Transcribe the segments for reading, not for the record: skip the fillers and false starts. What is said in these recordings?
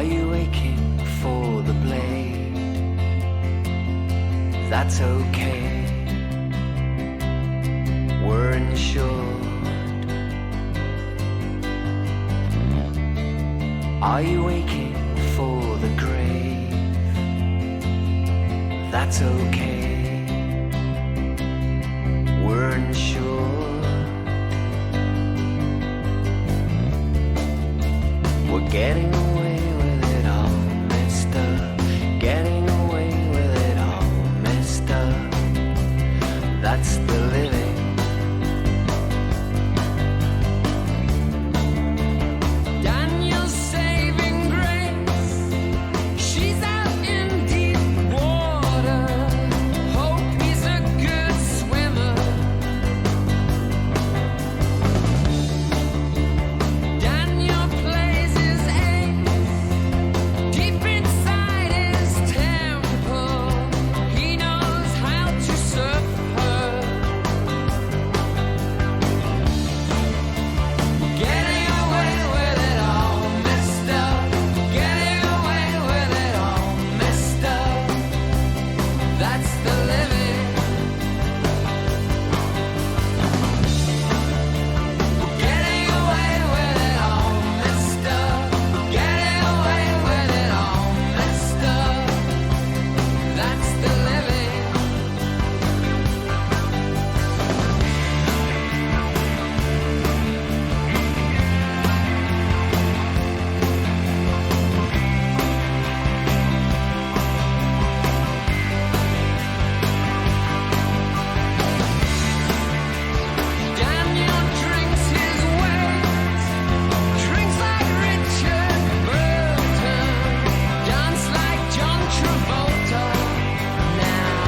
Are you aching for the blade? That's okay, we're insured. Are you aching for the grave? That's okay, we're insured. We're getting away with it all, mister. Getting away with it all, mister. That's the living. Daniel's saving grace. She's out in deep water. Hope he's a good swimmer. Daniel plays his ace deep inside his temple. He knows how to surf her. Getting away with it all, mister. Getting away with it all, mister. That's the living. Getting away with it all, mister. Getting away with it all, mister. That's the living. Daniel drinks his weight, drinks like Richard Burton, dance like John Travolta now.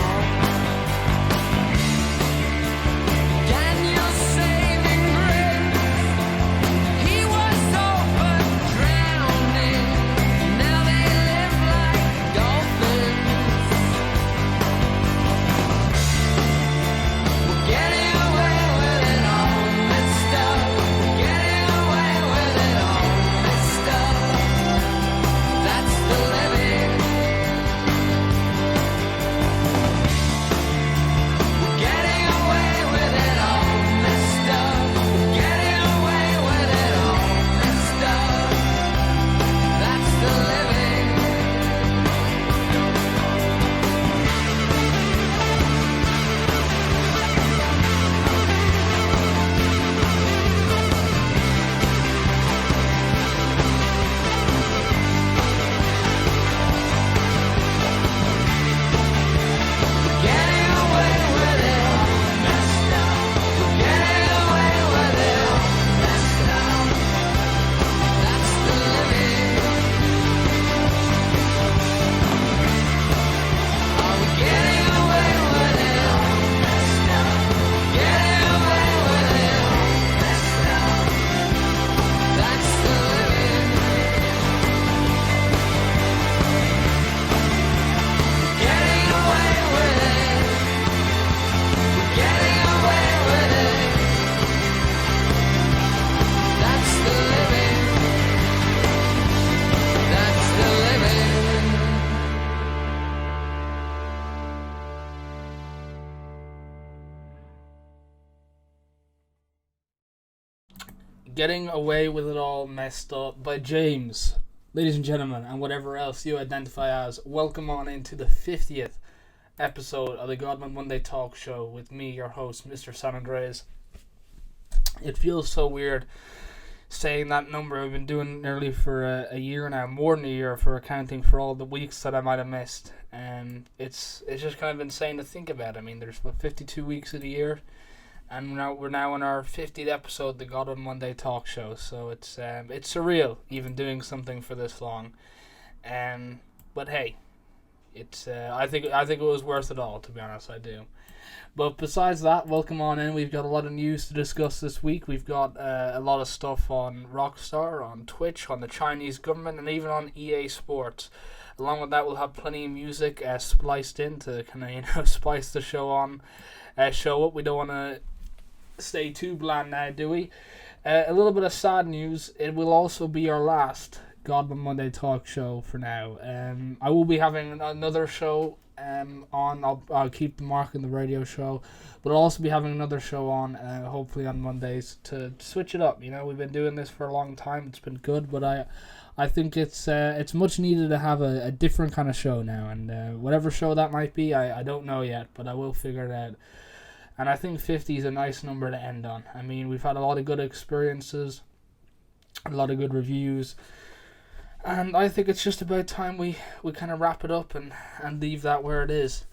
Daniel's saving grace, he was over drowning, now they live like dolphins. We're getting away with it all, mister. We're getting away with it all, mister. That's the living. We're getting away with it all, mister. We're getting away with it all, mister. That's the living. Getting away with it all, mister. We're getting away with it all, mister. That's the living. Are we getting away with it all, mister? Getting away with it all, mister. That's the living. Getting away with it. Getting away with it. That's the living. That's the living. Getting Away with It All Messed Up by James. Ladies and gentlemen, and whatever else you identify as, welcome on into the 50th episode of the Godman Monday Talk Show with me, your host, Mr. San Andreas. It feels so weird saying that number. I've been doing nearly for a year now, more than a year, for accounting for all the weeks that I might have missed. It's just kind of insane to think about. I mean, there's 52 weeks of the year, and we're now on our 50th episode of the God on Monday Talk Show. So it's surreal even doing something for this long. But hey, it's I think it was worth it all, to be honest. I do. But besides that, welcome on in. We've got a lot of news to discuss this week. We've got a lot of stuff on Rockstar, on Twitch, on the Chinese government, and even on EA Sports. Along with that, we'll have plenty of music spliced in to kind of spice the show up. We don't want to stay too bland now, do we? A little bit of sad news. It will also be our last Godman Monday talk show for now. I will be having another show on. I'll keep marking the radio show, but I'll also be having another show on, hopefully on Mondays, to switch it up. You know, we've been doing this for a long time. It's been good, but I think it's much needed to have a different kind of show now, and whatever show that might be, I don't know yet, but I will figure it out. And I think 50 is a nice number to end on. I mean, we've had a lot of good experiences, a lot of good reviews, and I think it's just about time we kind of wrap it up and leave that where it is.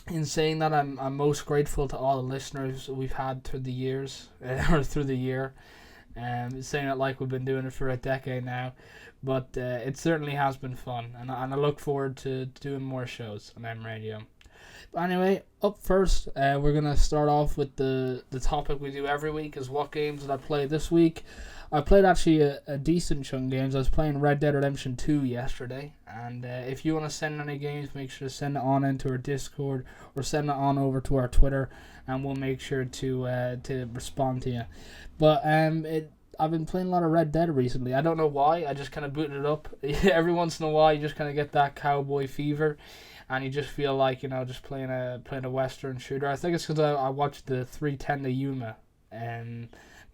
In saying that, I'm most grateful to all the listeners we've had through the years, or through the year. Saying it like we've been doing it for a decade now, but it certainly has been fun, and I look forward to doing more shows on Mradio. But anyway, up first, we're going to start off with the topic we do every week, is what games did I play this week. I played actually a decent chunk of games. I was playing Red Dead Redemption 2 yesterday, and if you want to send any games, make sure to send it on into our Discord, or send it on over to our Twitter, and we'll make sure to respond to you. But I've been playing a lot of Red Dead recently. I don't know why. I just kind of booted it up. Every once in a while, you just kind of get that cowboy fever, and you just feel like, you know, just playing a Western shooter. I think it's because I watched the 310 to Yuma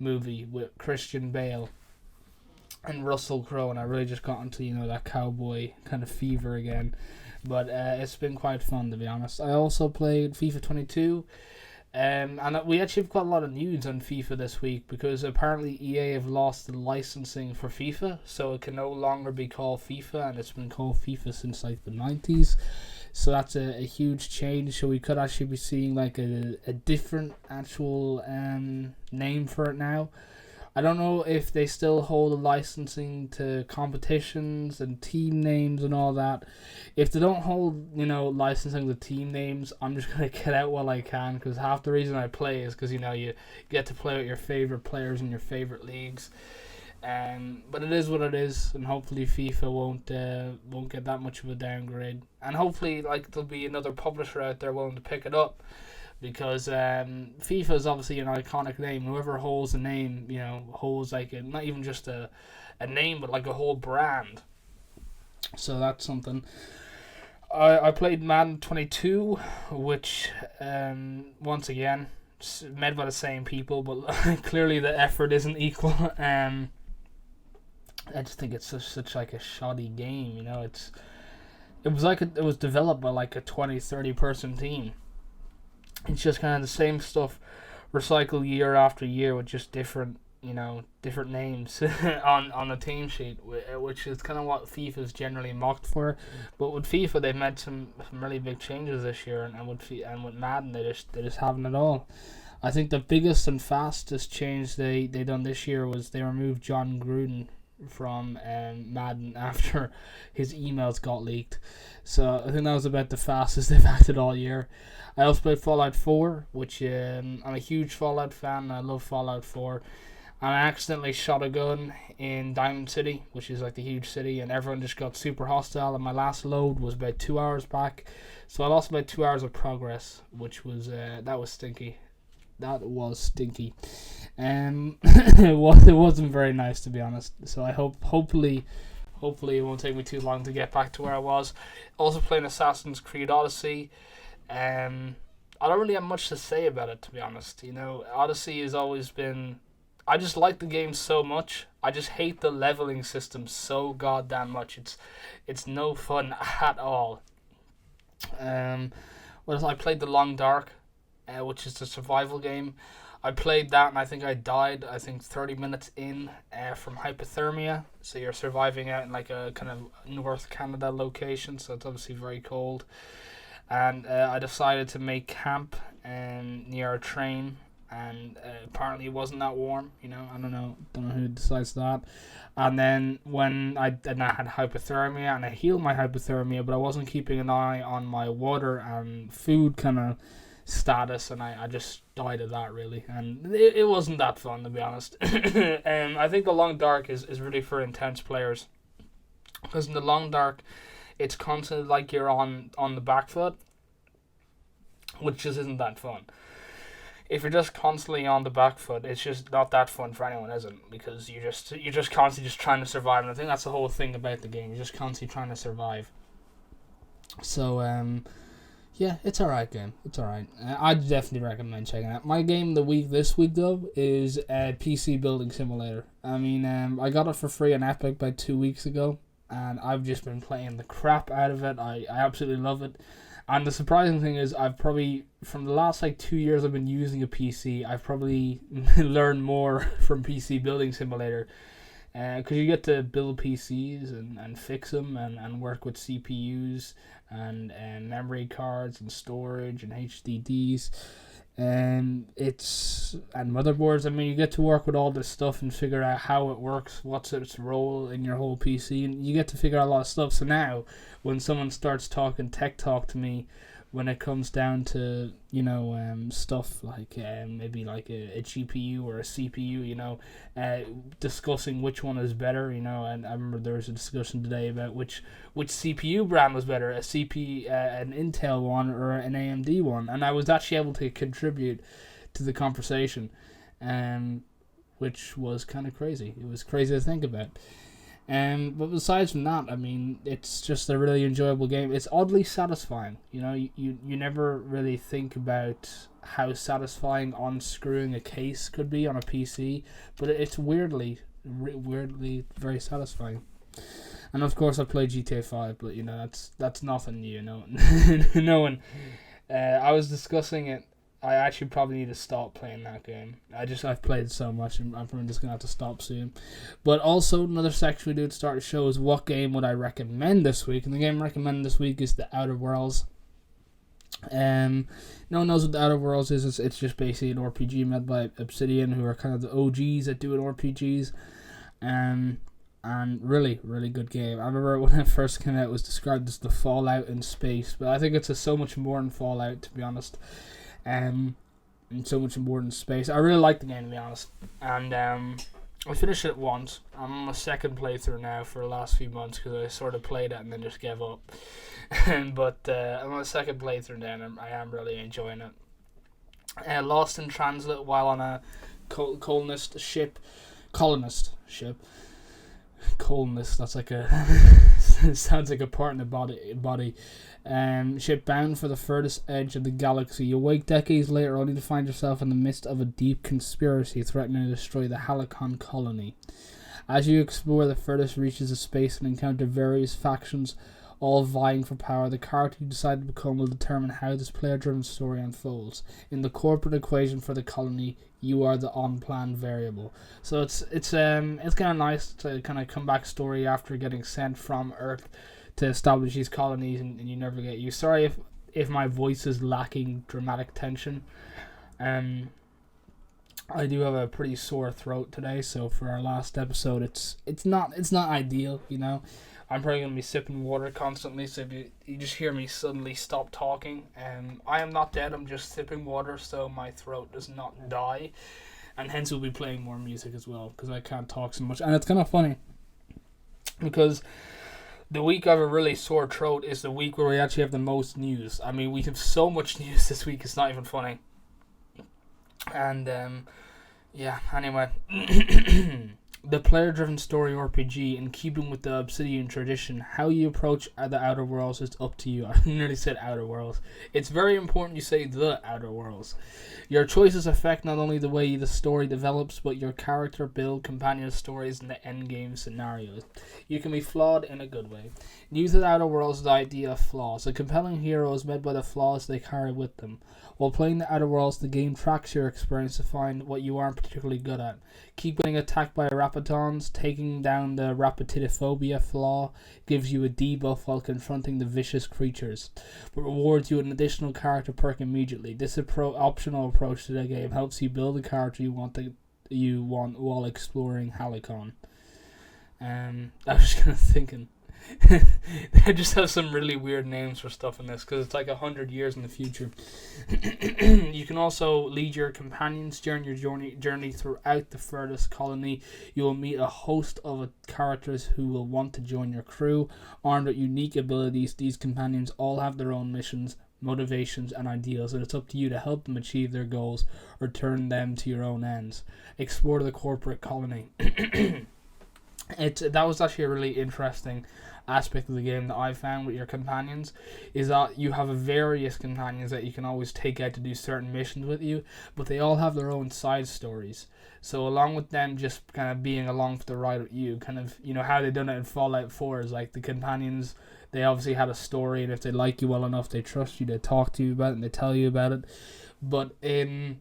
movie with Christian Bale and Russell Crowe, and I really just got into, you know, that cowboy kind of fever again. But it's been quite fun, to be honest. I also played FIFA 22. And we actually have got a lot of news on FIFA this week, because apparently EA have lost the licensing for FIFA, so it can no longer be called FIFA, and it's been called FIFA since like the 90s. So that's a huge change. So we could actually be seeing like a different actual name for it now. I don't know if they still hold the licensing to competitions and team names and all that. If they don't hold, you know, licensing to team names, I'm just going to get out while I can, because half the reason I play is because, you know, you get to play with your favorite players in your favorite leagues. But it is what it is, and hopefully FIFA won't get that much of a downgrade. And hopefully, like, there'll be another publisher out there willing to pick it up. Because FIFA is obviously an iconic name. Whoever holds a name, you know, holds like not even just a name, but like a whole brand. So that's something. I played Madden 22, which once again made by the same people, but clearly the effort isn't equal. I just think it's such like a shoddy game. You know, it was developed by like a 20-30 person team. It's just kind of the same stuff recycled year after year with just different names on the team sheet, which is kind of what FIFA is generally mocked for. But with FIFA, they've made some really big changes this year, and with Madden, they just haven't at all. I think the biggest and fastest change they done this year was they removed John Gruden from Madden after his emails got leaked. So I think that was about the fastest they've acted all year. I also played Fallout 4, which I'm a huge Fallout fan. I love Fallout 4. And I accidentally shot a gun in Diamond City, which is like the huge city, and everyone just got super hostile, and my last load was about 2 hours back. So I lost about 2 hours of progress, which was that was stinky. That was stinky. It wasn't very nice, to be honest. So I hopefully it won't take me too long to get back to where I was. Also playing Assassin's Creed Odyssey. I don't really have much to say about it, to be honest. You know, Odyssey has always been... I just like the game so much. I just hate the leveling system so goddamn much. It's no fun at all. I played The Long Dark, which is the survival game. I played that and I think I died, 30 minutes in from hypothermia. So you're surviving out in like a kind of North Canada location, so it's obviously very cold. And I decided to make camp near a train, and apparently it wasn't that warm. You know, I don't know who decides that. And then when I had hypothermia, and I healed my hypothermia, but I wasn't keeping an eye on my water and food kind of status, and I just died of that, really. And it wasn't that fun, to be honest. I think The Long Dark is really for intense players, because in The Long Dark, it's constantly like you're on the back foot, which just isn't that fun. if you're just constantly on the back foot, it's just not that fun for anyone, is it? Because you're just constantly just trying to survive, and I think that's the whole thing about the game. You're just constantly trying to survive. So yeah, it's alright game. It's alright. I'd definitely recommend checking it out. My game of the week this week though is PC Building Simulator. I mean, I got it for free on Epic about 2 weeks ago, and I've just been playing the crap out of it. I absolutely love it. And the surprising thing is, I've probably, from the last 2 years I've been using a PC, I've probably learned more from PC Building Simulator. Because you get to build PCs and fix them and work with CPUs and memory cards and storage and HDDs. And motherboards. I mean, you get to work with all this stuff and figure out how it works, what's its role in your whole PC, and you get to figure out a lot of stuff. So now, when someone starts talking tech talk to me, when it comes down to stuff like maybe like a GPU or a CPU, discussing which one is better, and I remember there was a discussion today about which CPU brand was better, an Intel one or an AMD one, and I was actually able to contribute to the conversation, which was kind of crazy. It was crazy to think about. But besides from that, I mean, it's just a really enjoyable game. It's oddly satisfying. You never really think about how satisfying unscrewing a case could be on a PC, but it's weirdly very satisfying. And of course, I played GTA 5, but that's nothing new. No one. I was discussing it. I actually probably need to stop playing that game. I've played so much, and I'm probably just going to have to stop soon. But also, another section we do to start the show is what game would I recommend this week? And the game I recommend this week is The Outer Worlds. No one knows what The Outer Worlds is. It's just basically an RPG made by Obsidian, who are kind of the OGs at doing RPGs. And really, really good game. I remember when it first came out, it was described as the Fallout in space. But I think it's so much more than Fallout, to be honest. And so much more in space. I really like the game, to be honest. And I finished it once. I'm on my second playthrough now for the last few months because I sort of played it and then just gave up. But I'm on my second playthrough now, and I am really enjoying it. Lost in transit while on a colonist ship. Colonist, that's like a sounds like a part in the body. Ship bound for the furthest edge of the galaxy. You wake decades later only to find yourself in the midst of a deep conspiracy threatening to destroy the Halicon colony. As you explore the furthest reaches of space and encounter various factions, all vying for power, the character you decide to become will determine how this player-driven story unfolds. In the corporate equation for the colony, you are the unplanned variable. So it's kind of nice to kind of come back story after getting sent from Earth to establish these colonies, and you never get used. Sorry if my voice is lacking dramatic tension. I do have a pretty sore throat today, so for our last episode, it's not ideal, I'm probably going to be sipping water constantly, so if you just hear me suddenly stop talking, I am not dead, I'm just sipping water, so my throat does not die, and hence we'll be playing more music as well, because I can't talk so much. And it's kind of funny, because the week I have a really sore throat is the week where we actually have the most news. I mean, we have so much news this week, it's not even funny. And, yeah, anyway. The player-driven story RPG, in keeping with the Obsidian tradition, how you approach the Outer Worlds is up to you. I nearly said Outer Worlds. It's very important you say the Outer Worlds. Your choices affect not only the way the story develops, but your character build, companion stories, and the endgame scenarios. You can be flawed in a good way. New to the Outer Worlds is the idea of flaws. A compelling hero is made by the flaws they carry with them. While playing the Outer Worlds, the game tracks your experience to find what you aren't particularly good at. Keep getting attacked by rapatons. Taking down the rapatidophobia flaw gives you a debuff while confronting the vicious creatures, but rewards you an additional character perk immediately. This optional approach to the game helps you build the character you want while exploring Halicon. I was just kind of thinking, they just have some really weird names for stuff in this because it's like 100 years in the future. You can also lead your companions during your journey throughout the furthest colony. You will meet a host of characters who will want to join your crew. Armed with unique abilities, these companions all have their own missions, motivations, and ideals, and it's up to you to help them achieve their goals or turn them to your own ends. Explore the corporate colony. That was actually a really interesting aspect of the game that I found with your companions, is that you have various companions that you can always take out to do certain missions with you, but they all have their own side stories. So along with them just kind of being along for the ride with you, kind of, you know, how they done it in Fallout 4 is like the companions, they obviously had a story, and if they like you well enough, they trust you, they talk to you about it, and they tell you about it. But in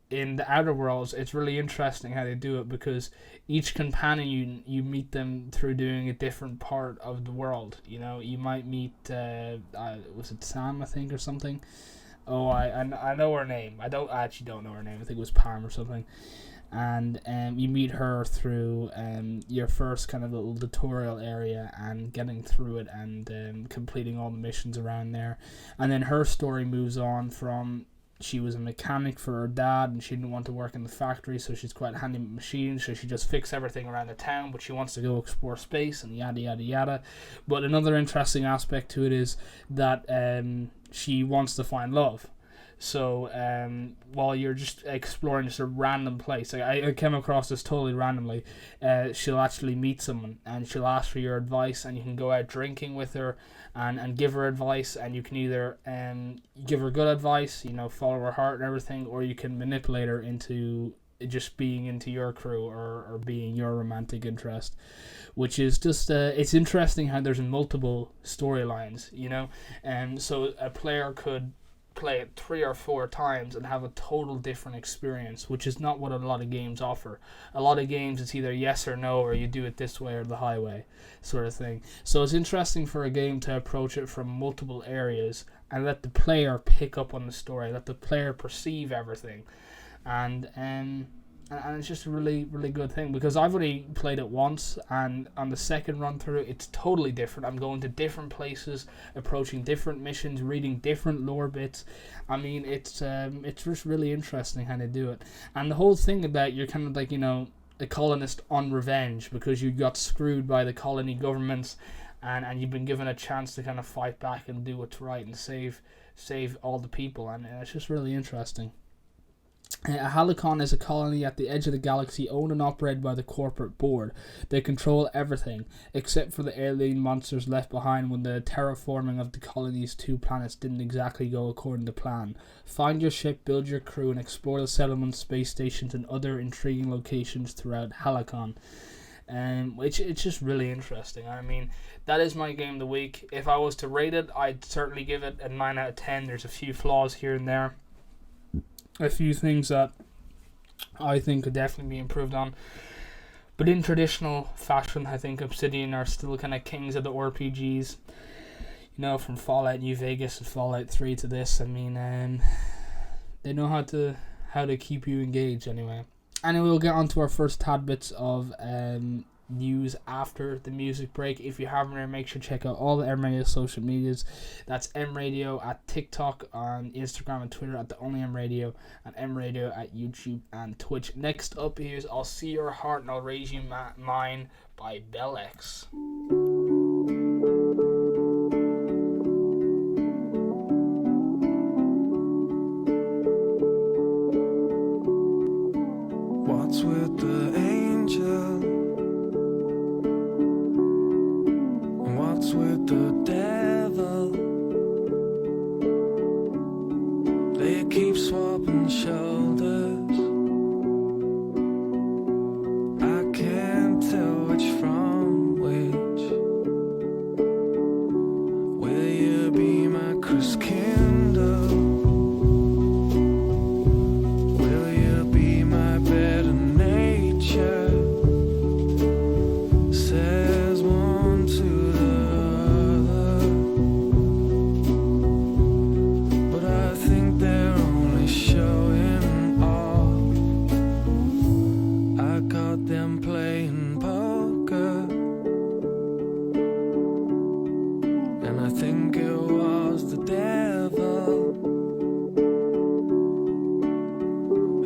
the Outer Worlds, it's really interesting how they do it, because each companion, you meet them through doing a different part of the world. You know, you might meet, was it Sam, I think, or something? Oh, I know her name. I actually don't know her name. I think it was Pam or something. And you meet her through your first kind of little tutorial area and getting through it and completing all the missions around there. And then her story moves on from, she was a mechanic for her dad and she didn't want to work in the factory, so she's quite handy with machines, so she just fixed everything around the town, but she wants to go explore space and yada yada yada. But another interesting aspect to it is that she wants to find love. So while you're just exploring just a random place, I came across this totally randomly, she'll actually meet someone and she'll ask for your advice, and you can go out drinking with her and give her advice, and you can either give her good advice, you know, follow her heart and everything, or you can manipulate her into just being into your crew or being your romantic interest, which is just it's interesting how there's multiple storylines, you know, and so a player could play it 3 or 4 times and have a total different experience, which is not what a lot of games offer. A lot of games, it's either yes or no, or you do it this way or the highway sort of thing. So it's interesting for a game to approach it from multiple areas and let the player pick up on the story, let the player perceive everything, and it's just a really, really good thing, because I've only played it once, and on the second run through, it's totally different. I'm going to different places, approaching different missions, reading different lore bits. I mean, it's just really interesting how they do it. And the whole thing about you're kind of like, you know, a colonist on revenge, because you got screwed by the colony governments, and you've been given a chance to kind of fight back and do what's right and save all the people, and it's just really interesting. A Halicon is a colony at the edge of the galaxy owned and operated by the corporate board. They control everything, except for the alien monsters left behind when the terraforming of the colony's 2 planets didn't exactly go according to plan. Find your ship, build your crew, and explore the settlements, space stations, and other intriguing locations throughout Halicon. It's just really interesting. I mean, that is my game of the week. If I was to rate it, I'd certainly give it a 9 out of 10. There's a few flaws here and there. A few things that I think could definitely be improved on. But in traditional fashion, I think Obsidian are still kind of kings of the RPGs. You know, from Fallout New Vegas and Fallout 3 to this, I mean, they know how to keep you engaged anyway. Anyway, we'll get on to our first tad bits of news after the music break. If you haven't already, make sure to check out all the Mradio social medias. That's Mradio at TikTok, on Instagram and Twitter at the only Mradio, and Mradio at YouTube and Twitch. Next up here's I'll See Your Heart and I'll Raise You Mine by Bell X. What's with the angel? What's with the devil? They keep swapping shoulders. I can't tell which from which. Will you be my Chris Kindle? Will you be my better nature? Says one to the them playing poker, and I think it was the devil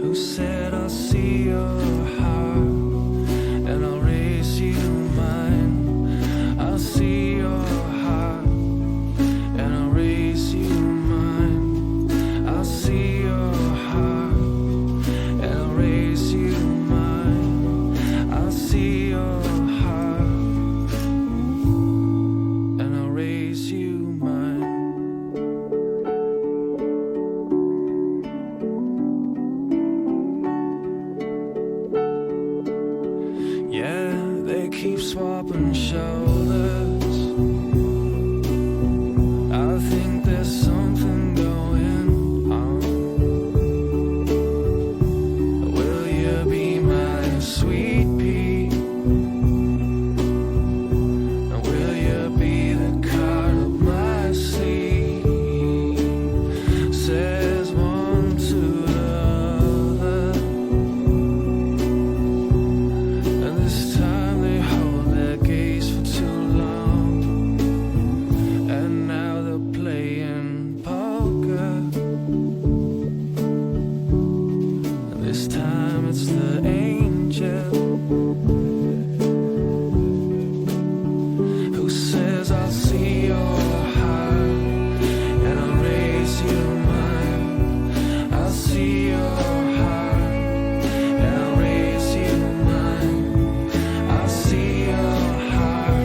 who said I'll see your heart and I'll raise you mine. I'll see your heart and I'll raise you mine. keep swapping shoulders. I think there's something going on. Will you be my sweet pea? Will you be the card up my sleeve? Says one to the other, and this time they hold their gaze for too long. And now they're playing poker, and this time it's the angel who says, I'll see your heart and I'll raise you mine. I'll see your heart and I'll raise you mine. I'll see your heart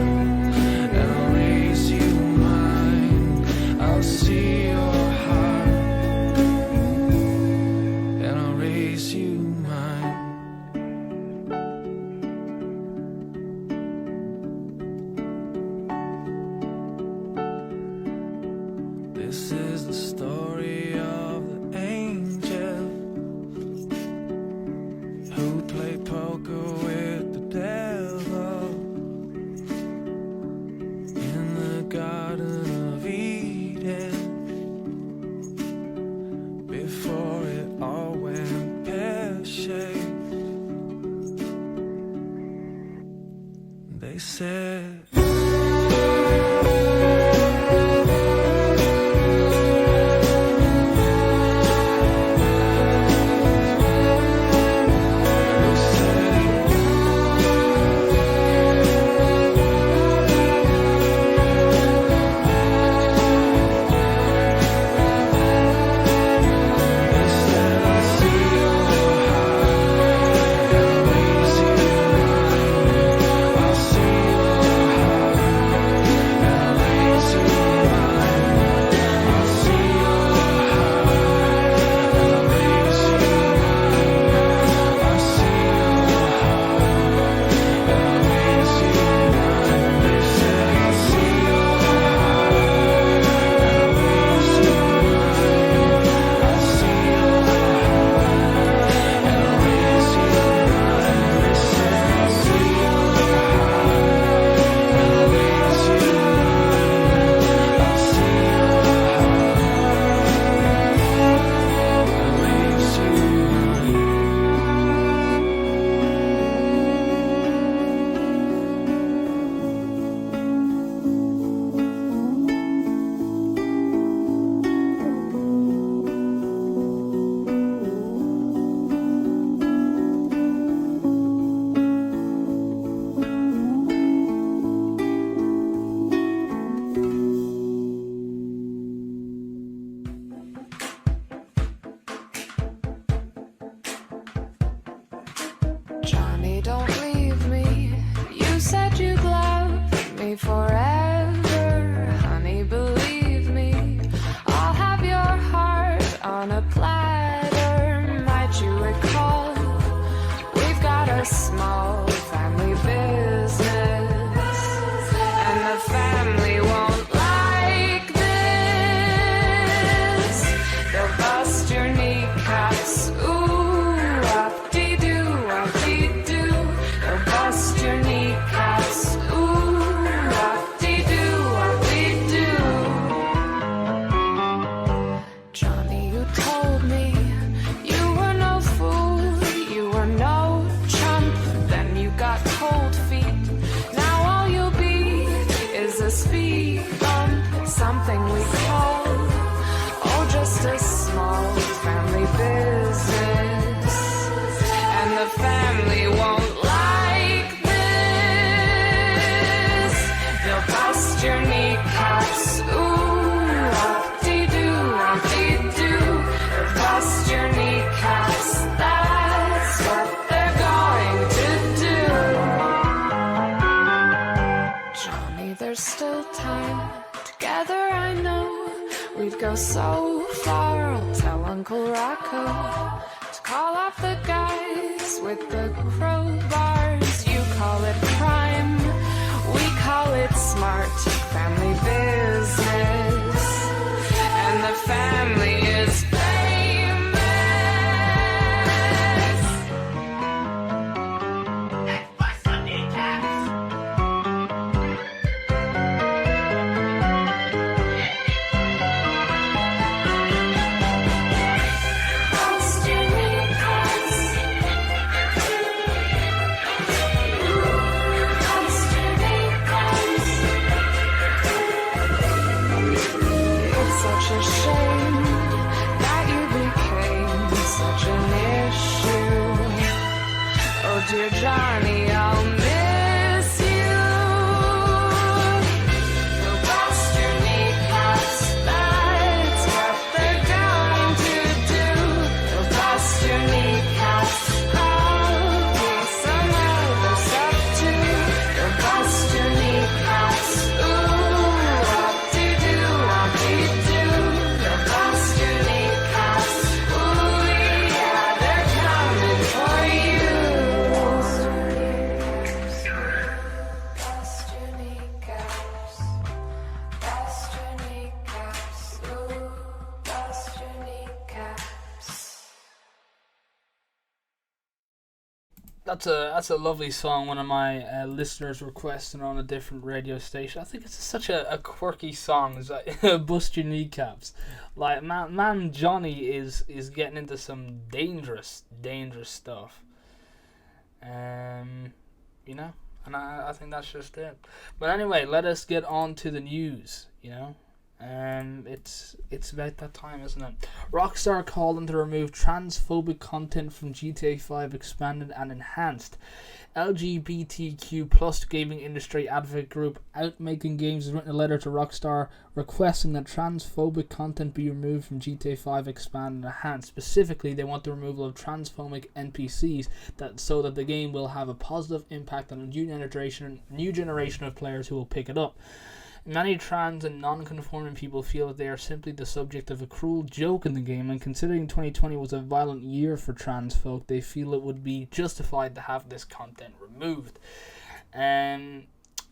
and I'll raise you mine. I'll see your heart and I'll raise you mine. This is the story of the angel who played poker with the devil in the Garden of Eden before it all went pear-shaped. They said, Johnny, don't leave me. You said you'd love me forever. Honey, believe me, I'll have your heart on a platter. Might you recall, we've got a small family business, and the family won't like this. They'll bust your kneecaps, ooh, wop-dee-doo, wop-dee-doo. They'll bust your kneecaps, ooh, wop-dee-doo, wop-dee-doo. Johnny, you told me you were no fool, you were no chump. Then you got cold feet. Now all you'll be is a speed bump, something we call, oh, just a small family business. And the family won't like this. They'll bust your kneecaps, ooh, wop-dee-doo, wop-dee-doo. They'll bust your kneecaps, that's what they're going to do. Johnny, there's still time. Together I know we'd go so far. I'll tell Uncle Rocco to call off the guys with the crowbars. You call it crime, Dear Johnny, I'll miss you. You'll bust your kneecaps, that's what they're going to do. You'll bust your kneecaps, I'll do some other stuff too. You'll bust your kneecaps, ooh, whoop-de-doo, whoop-de-doo. You'll bust your kneecaps, ooh, yeah, they're coming for you. Bust your kneecaps, bust your kneecaps, ooh, bust your kneecaps. That's a lovely song. One of my listeners requested on a different radio station. I think it's such a quirky song. It's like bust your kneecaps. Like man Johnny is getting into some dangerous stuff. You know, and I think that's just it. But anyway, let us get on to the news. You know. It's about that time, isn't it? Rockstar called them to remove transphobic content from GTA 5 expanded and enhanced. LGBTQ plus gaming industry advocate group Outmaking Games has written a letter to Rockstar requesting that transphobic content be removed from GTA 5 expanded and enhanced. Specifically, they want the removal of transphobic NPCs so that the game will have a positive impact on a new generation of players who will pick it up. Many trans and non-conforming people feel that they are simply the subject of a cruel joke in the game, and considering 2020 was a violent year for trans folk, they feel it would be justified to have this content removed.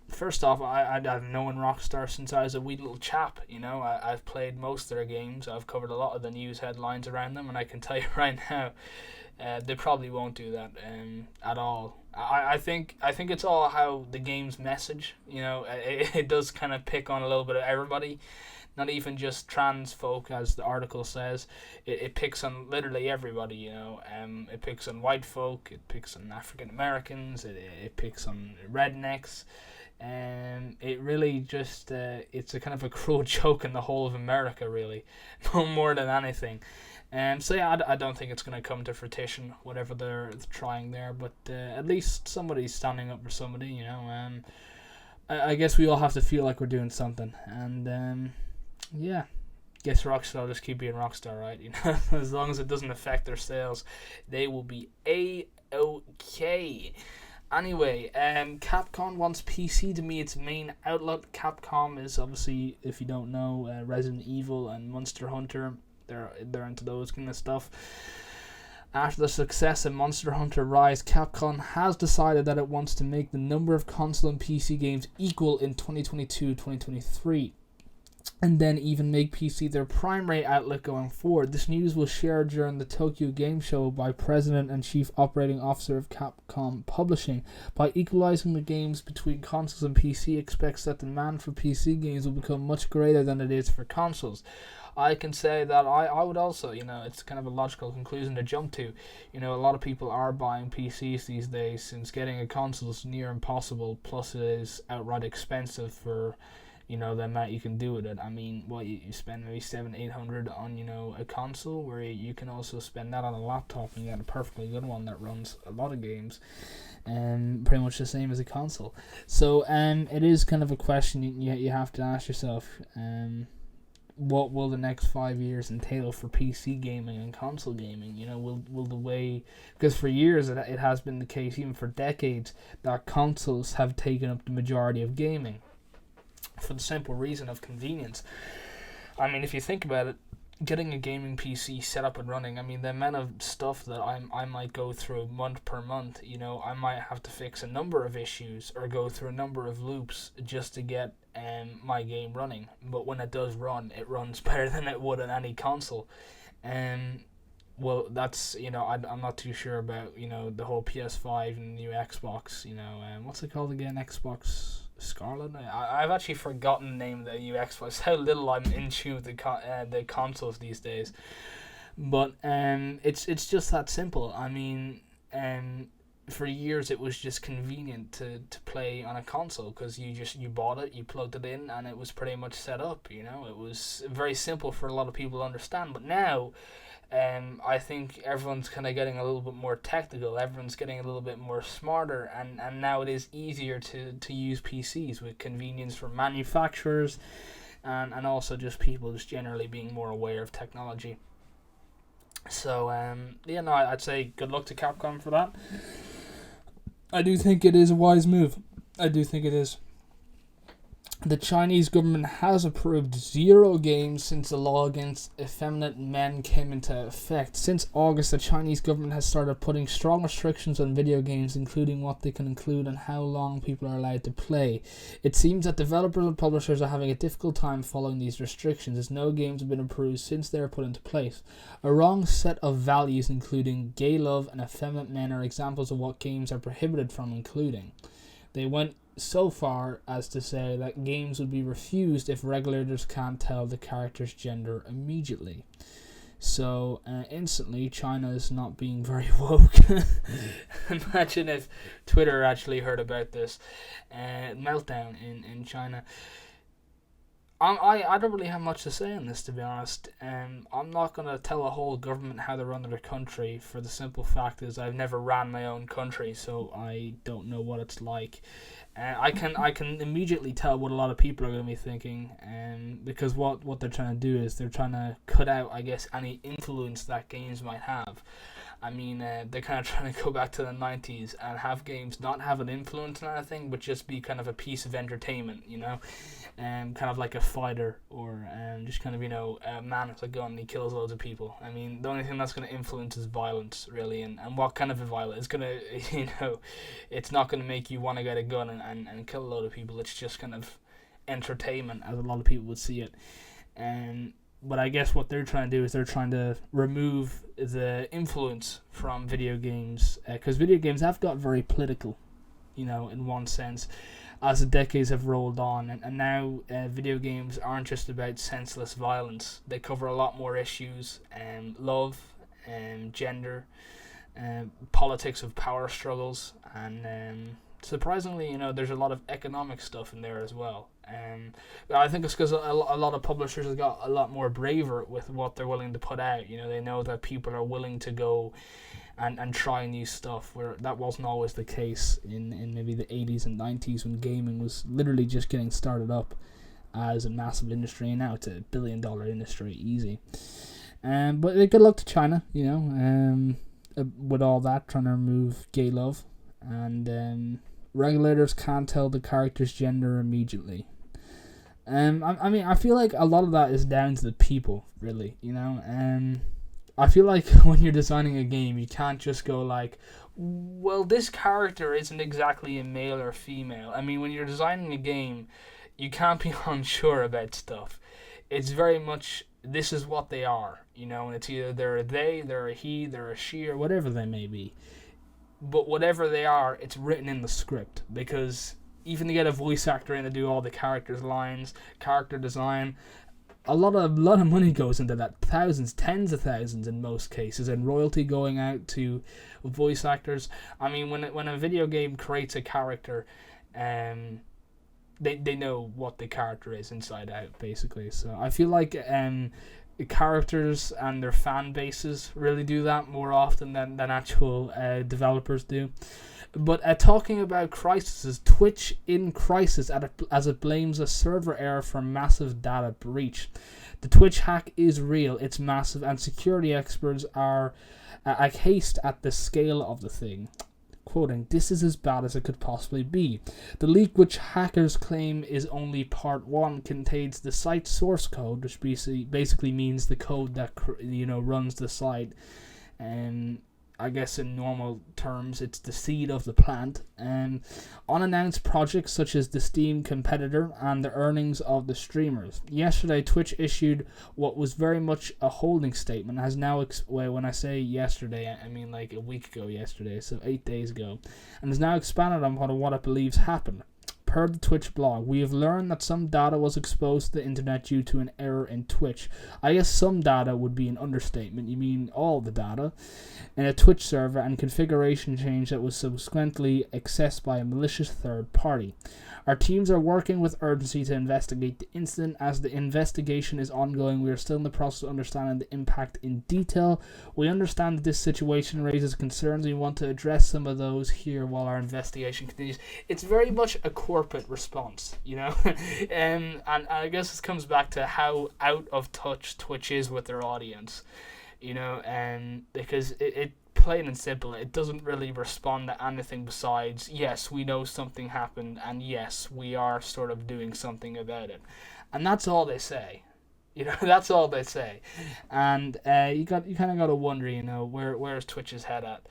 First off, I've known Rockstar since I was a wee little chap. You know, I've played most of their games. I've covered a lot of the news headlines around them, and I can tell you right now, they probably won't do that at all. I think it's all how the game's message. You know, it does kind of pick on a little bit of everybody, not even just trans folk, as the article says. It picks on literally everybody. You know, it picks on white folk. It picks on African Americans. It picks on rednecks. It really just it's a kind of a cruel joke in the whole of America, really, no more than anything. So yeah, I don't think it's going to come to fruition, whatever they're trying there, but at least somebody's standing up for somebody, you know. I guess we all have to feel like we're doing something, and yeah, guess Rockstar will just keep being Rockstar, right? You know, as long as it doesn't affect their sales, they will be A-OK. Anyway, Capcom wants PC to be its main outlet. Capcom is obviously, if you don't know, Resident Evil and Monster Hunter. They're into those kind of stuff. After the success of Monster Hunter Rise, Capcom has decided that it wants to make the number of console and PC games equal in 2022-2023. And then even make PC their primary outlet going forward. This news was shared during the Tokyo Game Show by President and Chief Operating Officer of Capcom Publishing. By equalizing the games between consoles and PC, expects that demand for PC games will become much greater than it is for consoles. I can say that I would also, you know, it's kind of a logical conclusion to jump to. You know, a lot of people are buying PCs these days since getting a console is near impossible, plus it is outright expensive for, you know, the amount you can do with it. I mean, you spend maybe $700-800 on, you know, a console, where you can also spend that on a laptop and you get a perfectly good one that runs a lot of games, and pretty much the same as a console. So it is kind of a question you have to ask yourself. What will the next 5 years entail for PC gaming and console gaming? You know, will the way, because for years it has been the case, even for decades, that consoles have taken up the majority of gaming, for the simple reason of convenience. I mean, if you think about it, getting a gaming PC set up and running, I mean, the amount of stuff that I might go through month per month, you know, I might have to fix a number of issues or go through a number of loops just to get my game running. But when it does run, it runs better than it would on any console. Well, that's, you know, I'm not too sure about, you know, the whole PS5 and the new Xbox, you know, what's it called again? Xbox Scarlet? I've actually forgotten the name of the new Xbox. How little I'm in tune with the consoles these days. But it's just that simple. I mean, for years it was just convenient to play on a console, because you bought it, you plugged it in, and it was pretty much set up. You know, it was very simple for a lot of people to understand. But now, I think everyone's kind of getting a little bit more technical. Everyone's getting a little bit more smarter, and now it is easier to use PCs with convenience for manufacturers, and also just people just generally being more aware of technology. So I'd say good luck to Capcom for that. I do think it is a wise move. I do think it is. The Chinese government has approved 0 games since the law against effeminate men came into effect. Since August, the Chinese government has started putting strong restrictions on video games, including what they can include and how long people are allowed to play. It seems that developers and publishers are having a difficult time following these restrictions, as no games have been approved since they were put into place. A wrong set of values, including gay love and effeminate men, are examples of what games are prohibited from including. They went so far as to say that games would be refused if regulators can't tell the character's gender immediately. So instantly, China is not being very woke. Imagine if Twitter actually heard about this meltdown in China. I don't really have much to say on this, to be honest. I'm not going to tell a whole government how to run their country, for the simple fact is I've never ran my own country, so I don't know what it's like. I can immediately tell what a lot of people are going to be thinking, because what they're trying to do is they're trying to cut out, I guess, any influence that games might have. I mean, they're kind of trying to go back to the 90s and have games not have an influence on anything, but just be kind of a piece of entertainment, kind of like a fighter, or just kind of, a man with a gun and he kills loads of people. I mean, the only thing that's going to influence is violence, really, and what kind of a violence? It's going to, it's not going to make you want to get a gun and kill a load of people. It's just kind of entertainment, as a lot of people would see it. But I guess what they're trying to do is they're trying to remove the influence from video games, because video games have got very political, in one sense, as the decades have rolled on, and now video games aren't just about senseless violence. They cover a lot more issues, love, gender, politics of power struggles, and surprisingly, there's a lot of economic stuff in there as well. I think it's because a lot of publishers have got a lot more braver with what they're willing to put out. They know that people are willing to go and try new stuff, where that wasn't always the case in maybe the 80s and 90s, when gaming was literally just getting started up as a massive industry, and now it's a $1 billion industry, easy. But good luck to China, with all that, trying to remove gay love, and regulators can't tell the character's gender immediately. I mean, I feel like a lot of that is down to the people, really, I feel like when you're designing a game, you can't just go like, well, this character isn't exactly a male or female. I mean, when you're designing a game, you can't be unsure about stuff. It's very much, this is what they are, and it's either they're a they, they're a he, they're a she, or whatever they may be. But whatever they are, it's written in the script, because even to get a voice actor in to do all the characters' lines, character design, a lot of money goes into that. Thousands, tens of thousands in most cases, and royalty going out to voice actors. I mean, when a video game creates a character, they know what the character is inside out, basically. So I feel like characters and their fan bases really do that more often than actual developers do. But talking about crises, Twitch in crisis as it blames a server error for massive data breach. The Twitch hack is real, it's massive, and security experts are aghast at the scale of the thing. Quoting, "This is as bad as it could possibly be. The leak, which hackers claim is only part 1, contains the site source code," which basically means the code that runs the site. And I guess in normal terms, it's the seed of the plant. Unannounced projects such as the Steam competitor and the earnings of the streamers. Yesterday, Twitch issued what was very much a holding statement. Has now, when I say yesterday, I mean like a week ago yesterday, so 8 days ago, and has now expanded on what it believes happened. Per the Twitch blog, we have learned that some data was exposed to the internet due to an error in Twitch. I guess some data would be an understatement. You mean all the data? In a Twitch server and configuration change that was subsequently accessed by a malicious third party. Our teams are working with urgency to investigate the incident. As the investigation is ongoing, we are still in the process of understanding the impact in detail. We understand that this situation raises concerns. We want to address some of those here while our investigation continues. It's very much a corporate response, you know? And I guess this comes back to how out of touch Twitch is with their audience, you know, and because it plain and simple, it doesn't really respond to anything besides, yes, we know something happened, and yes, we are sort of doing something about it. And that's all they say. You know, that's all they say. And you kind of got to wonder, you know, where's Twitch's head at?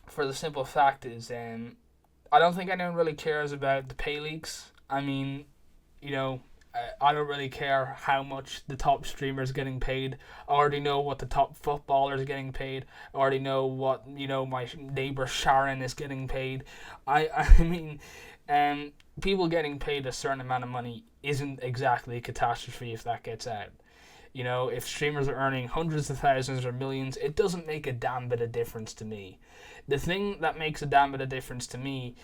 For the simple fact is, I don't think anyone really cares about the pay leaks. I mean, you know, I don't really care how much the top streamer is getting paid. I already know what the top footballer is getting paid. I already know what, you know, my neighbor Sharon is getting paid. I mean, people getting paid a certain amount of money isn't exactly a catastrophe if that gets out. You know, if streamers are earning hundreds of thousands or millions, it doesn't make a damn bit of difference to me. The thing that makes a damn bit of difference to me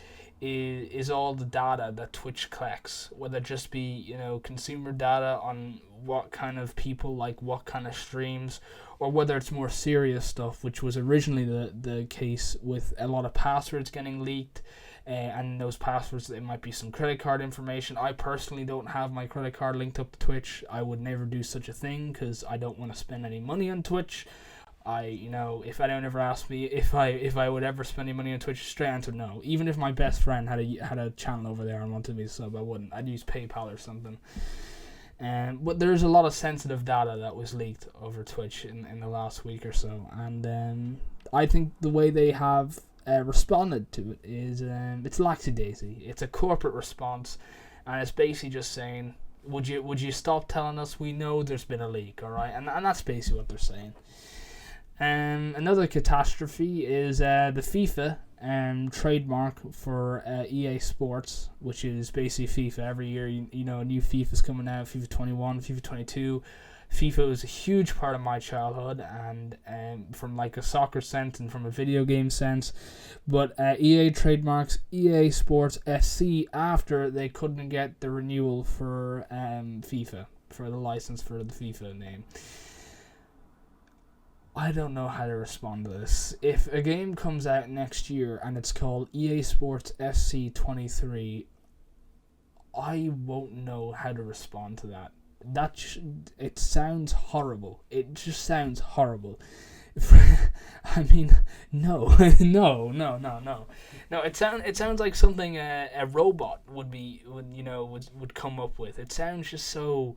is all the data that Twitch collects, whether it just be, you know, consumer data on what kind of people like what kind of streams, or whether it's more serious stuff, which was originally the case with a lot of passwords getting leaked, and those passwords, it might be some credit card information. I personally don't have my credit card linked up to Twitch. I would never do such a thing because I don't want to spend any money on Twitch. You know, if anyone ever asked me if I would ever spend any money on Twitch, straight answer no. Even if my best friend had a channel over there and wanted me to sub, I wouldn't. I'd use PayPal or something. But there's a lot of sensitive data that was leaked over Twitch in the last week or so, and I think the way they have responded to it is it's lackadaisy. It's a corporate response, and it's basically just saying, would you stop telling us? We know there's been a leak, all right? And that's basically what they're saying. Another catastrophe is the FIFA trademark for EA Sports, which is basically FIFA. Every year, you know, a new FIFA's coming out, FIFA 21, FIFA 22. FIFA was a huge part of my childhood, and from like a soccer sense and from a video game sense. But EA trademarks EA Sports SC after they couldn't get the renewal for FIFA, for the license for the FIFA name. I don't know how to respond to this. If a game comes out next year and it's called EA Sports SC 23, I won't know how to respond to that. It sounds horrible. It just sounds horrible. I mean, no. No, it sounds like something a robot would come up with. It sounds just so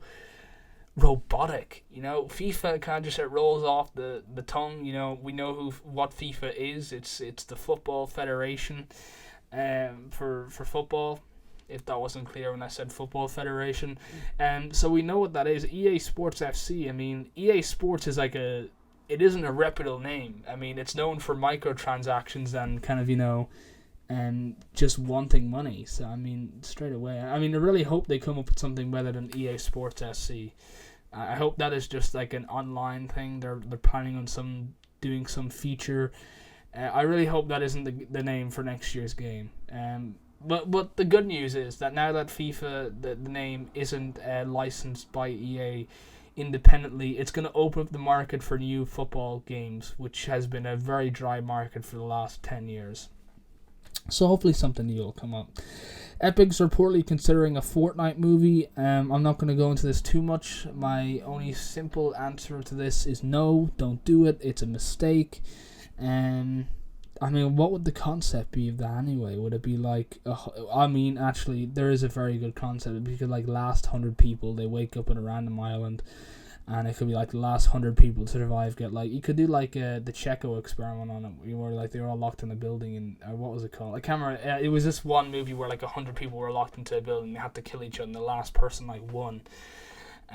robotic, you know. FIFA kind of just rolls off the tongue. You know, we know what FIFA is. It's the Football Federation, for football. If that wasn't clear when I said Football Federation, so we know what that is. EA Sports FC. I mean, EA Sports is it isn't a reputable name. I mean, it's known for microtransactions and kind of, you know, just wanting money. So I mean, straight away, I mean, I really hope they come up with something better than EA Sports SC. I hope that is just like an online thing. They're planning on doing some feature. I really hope that isn't the name for next year's game. But the good news is that now that FIFA, the name isn't licensed by EA independently, it's going to open up the market for new football games, which has been a very dry market for the last 10 years. So hopefully something new will come up. Epic's reportedly considering a Fortnite movie. I'm not going to go into this too much. My only simple answer to this is no, don't do it. It's a mistake. I mean, what would the concept be of that anyway? Would it be like, actually, there is a very good concept. It'd be like last 100 people, they wake up on a random island, and it could be like the last 100 people to survive get like, you could do like the Checo experiment on it, where like they were all locked in a building, and what was it called? I can't remember. It was this one movie where like 100 people were locked into a building, they had to kill each other, and the last person like won.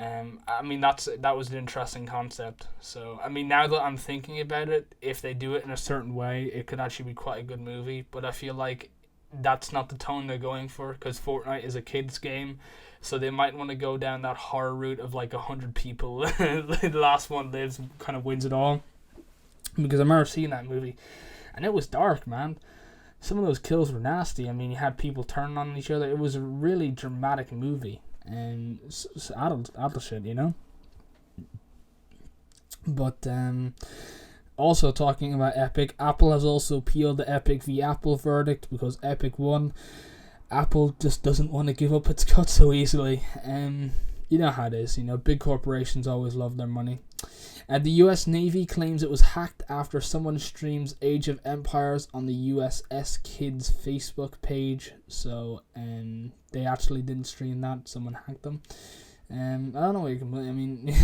I mean, that was an interesting concept. So, I mean, now that I'm thinking about it, if they do it in a certain way, it could actually be quite a good movie. But I feel like that's not the tone they're going for, because Fortnite is a kids game, so they might want to go down that horror route of like 100 people. The last one lives kind of wins it all. Because I remember seeing that movie, and it was dark, man. Some of those kills were nasty. I mean, you had people turning on each other. It was a really dramatic movie, and it's adult shit, you know. But also talking about Epic, Apple has also appealed the Epic v Apple verdict because Epic won. Apple just doesn't want to give up its cut so easily. You know how it is. You know, big corporations always love their money. The US Navy claims it was hacked after someone streams Age of Empires on the USS Kids Facebook page. So they actually didn't stream that. Someone hacked them. I don't know what you can. I mean,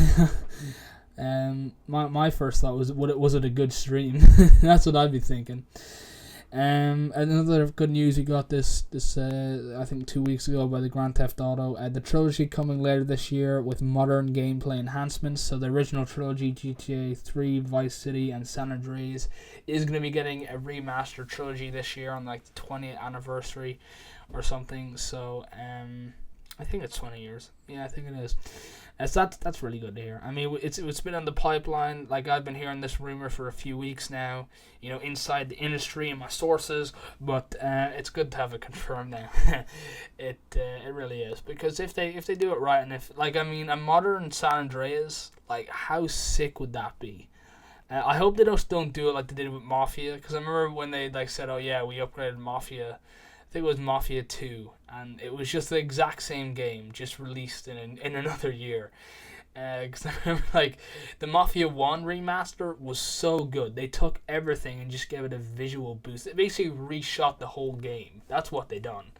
my first thought was it a good stream? That's what I'd be thinking. Another good news we got this I think 2 weeks ago by the Grand Theft Auto. The trilogy coming later this year with modern gameplay enhancements. So the original trilogy, GTA 3, Vice City, and San Andreas, is going to be getting a remastered trilogy this year on like the 20th anniversary or something. So I think it's 20 years. Yeah, I think it is. So that's really good to hear. I mean, it's been on the pipeline. Like, I've been hearing this rumor for a few weeks now, you know, inside the industry and my sources. But it's good to have it confirmed now. It really is, because if they do it right, and if, like, I mean, a modern San Andreas, like, how sick would that be? I hope they just don't do it like they did with Mafia, because I remember when they like said, oh yeah, we upgraded Mafia. I think it was Mafia 2, and it was just the exact same game, just released in another year. Because I remember, like, the Mafia 1 remaster was so good. They took everything and just gave it a visual boost. They basically reshot the whole game. That's what they done.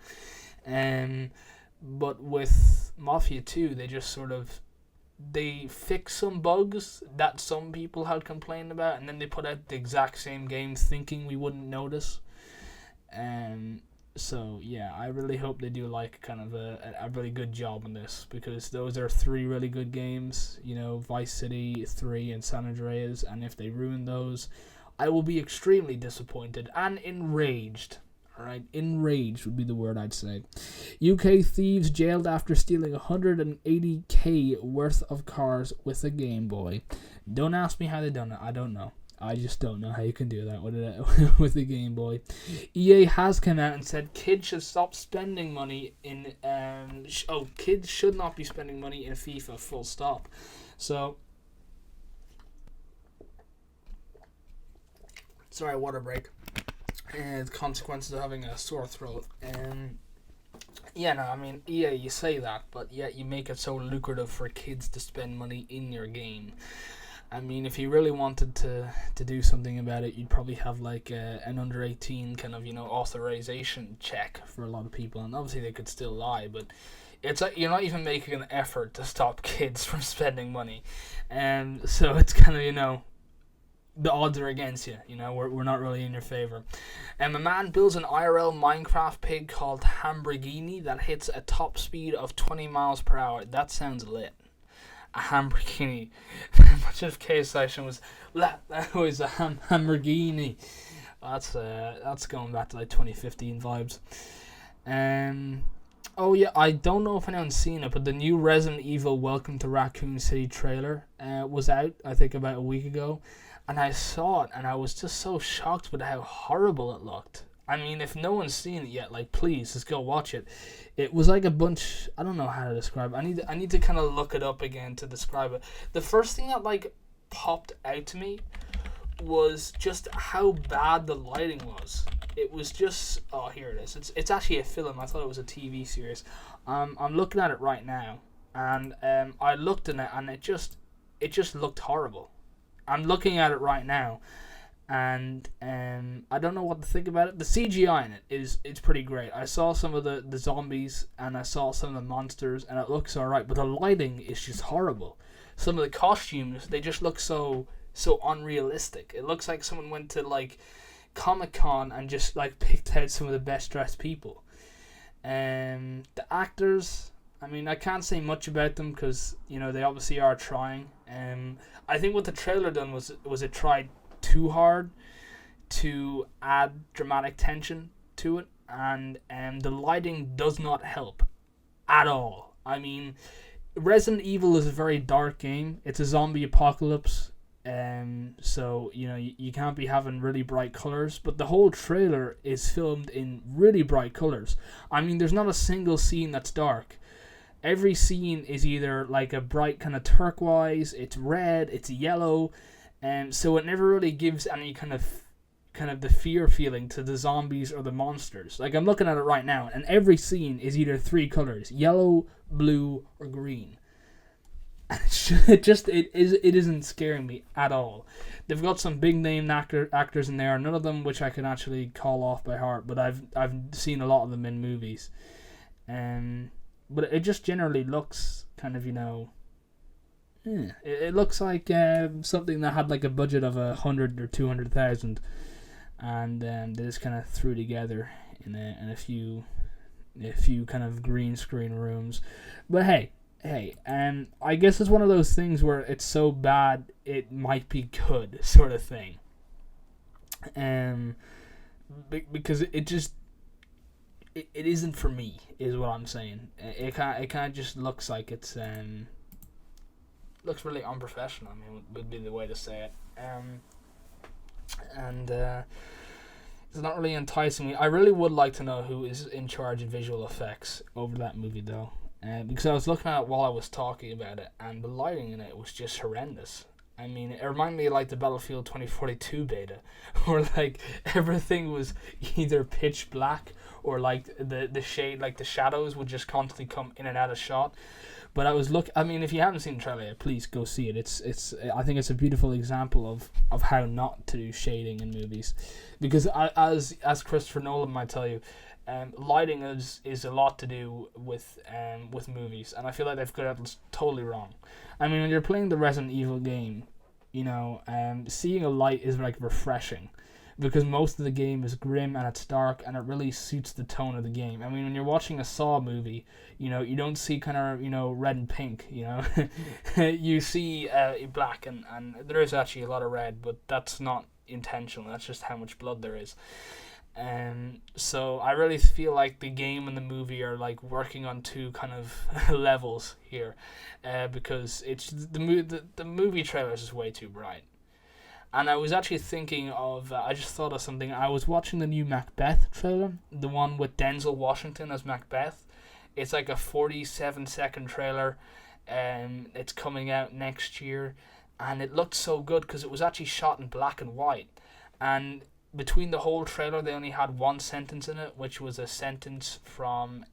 But with Mafia 2, they just sort of, they fixed some bugs that some people had complained about, and then they put out the exact same game thinking we wouldn't notice. So yeah, I really hope they do like kind of a really good job on this, because those are three really good games, you know, Vice City 3 and San Andreas, and if they ruin those, I will be extremely disappointed and enraged. Alright, enraged would be the word I'd say. UK thieves jailed after stealing 180k worth of cars with a Game Boy. Don't ask me how they done it, I don't know. I just don't know how you can do that with the Game Boy. EA has come out and said kids should stop spending money in kids should not be spending money in FIFA, full stop. So sorry, water break. And consequences of having a sore throat. Yeah, no, I mean, EA, you say that, but yet you make it so lucrative for kids to spend money in your game. I mean, if you really wanted to do something about it, you'd probably have like an under 18 kind of, you know, authorization check for a lot of people, and obviously they could still lie, but it's like you're not even making an effort to stop kids from spending money, and so it's kind of, you know, the odds are against you. You know, we're not really in your favor. A man builds an IRL Minecraft pig called Lamborghini that hits a top speed of 20 miles per hour. That sounds lit. A Lamborghini. Much of K session was that was a Lamborghini. That's going back to like 2015 vibes. Oh yeah, I don't know if anyone's seen it, but the new Resident Evil Welcome to Raccoon City trailer was out, I think, about a week ago, and I saw it and I was just so shocked with how horrible it looked. I mean, if no one's seen it yet, like, please, just go watch it. It was like a bunch, I don't know how to describe it. I need to kind of look it up again to describe it. The first thing that, like, popped out to me was just how bad the lighting was. It was just, oh, here it is. It's actually a film. I thought it was a TV series. I'm looking at it right now, and I looked in it, and it just looked horrible. I'm looking at it right now, and I don't know what to think about it. The CGI in it it's pretty great. I saw some of the zombies, and I saw some of the monsters, and it looks alright, but the lighting is just horrible. Some of the costumes, they just look so unrealistic. It looks like someone went to like Comic-Con and just like picked out some of the best dressed people. The actors, I mean, I can't say much about them because, you know, they obviously are trying. I think what the trailer done was it tried too hard to add dramatic tension to it. and the lighting does not help at all. I mean, Resident Evil is a very dark game. It's a zombie apocalypse, so you can't be having really bright colors. But the whole trailer is filmed in really bright colors. I mean, there's not a single scene that's dark. Every scene is either like a bright kind of turquoise, it's red, it's yellow, and so it never really gives any kind of the fear feeling to the zombies or the monsters. Like, I'm looking at it right now, and every scene is either three colors: yellow, blue, or green. And it isn't scaring me at all. They've got some big name actors in there, none of them which I can actually call off by heart, but I've seen a lot of them in movies. But it just generally looks kind of, it looks like something that had like a budget of 100 or 200,000, and they just kind of threw together in a few kind of green screen rooms. But hey, I guess it's one of those things where it's so bad it might be good, sort of thing. Because it just. It isn't for me, is what I'm saying. It kind of just looks like it's looks really unprofessional. I mean, would be the way to say it. And it's not really enticing me. I really would like to know who is in charge of visual effects over that movie, though, because I was looking at it while I was talking about it, and the lighting in it was just horrendous. I mean, it reminded me of like the Battlefield 2042 beta, where like everything was either pitch black or like the shade, like the shadows would just constantly come in and out of shot. But I mean, if you haven't seen the trailer yet, please go see it. It's I think it's a beautiful example of how not to do shading in movies, because as Christopher Nolan might tell you, lighting is a lot to do with movies, and I feel like they've got it totally wrong. I mean, when you're playing the Resident Evil game, seeing a light is like refreshing, because most of the game is grim and it's dark, and it really suits the tone of the game. I mean, when you're watching a Saw movie, you don't see kind of red and pink, you see black, and there is actually a lot of red, but that's not intentional. That's just how much blood there is. So I really feel like the game and the movie are like working on two kind of levels here, because it's the movie trailers is way too bright. And I was actually thinking of, I just thought of something. I was watching the new Macbeth trailer, the one with Denzel Washington as Macbeth. It's like a 47-second trailer, and it's coming out next year, and it looked so good because it was actually shot in black and white, and between the whole trailer, they only had one sentence in it, which was a sentence from